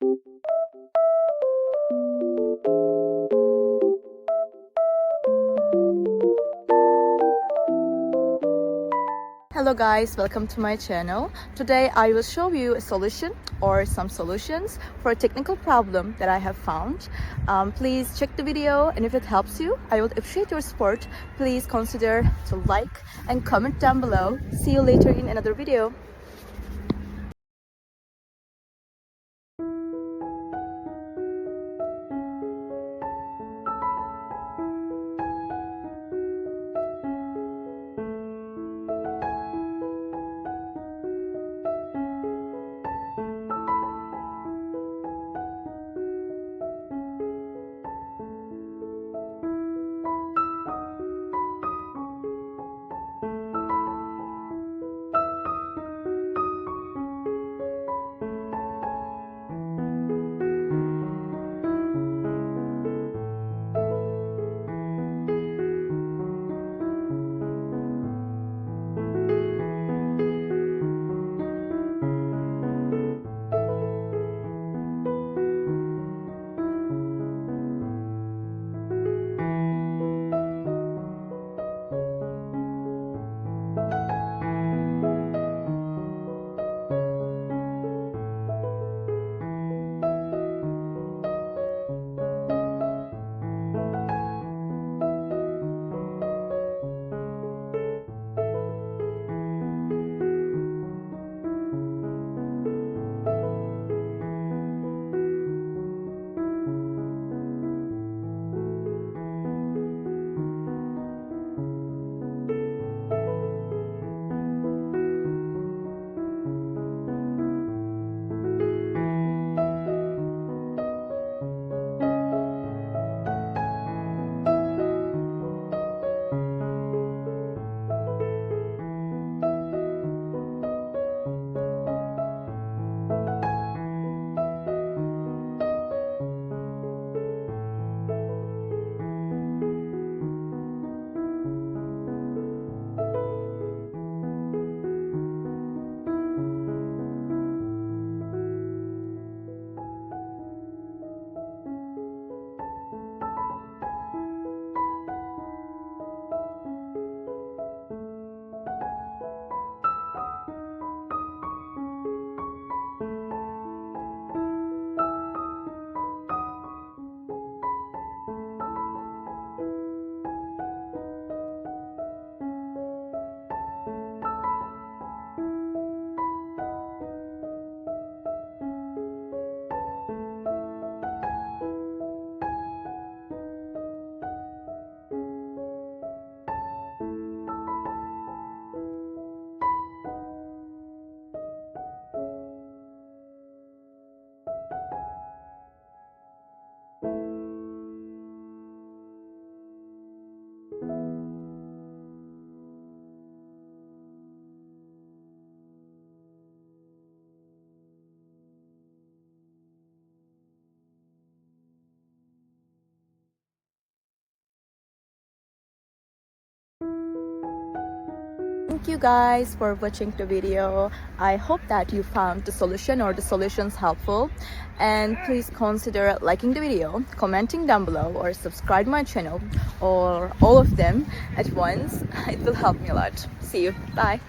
Hello guys, welcome to my channel. Today I will show you a solution or some solutions for a technical problem that I have found. Please check the video, and if it helps you, I would appreciate your support. Please consider to like and comment down below. See you later in another video. Thank you guys for watching the video. I hope that you found the solution or the solutions helpful, and please consider liking the video, commenting down below, or subscribe my channel, or all of them at once. It will help me a lot. See you. Bye.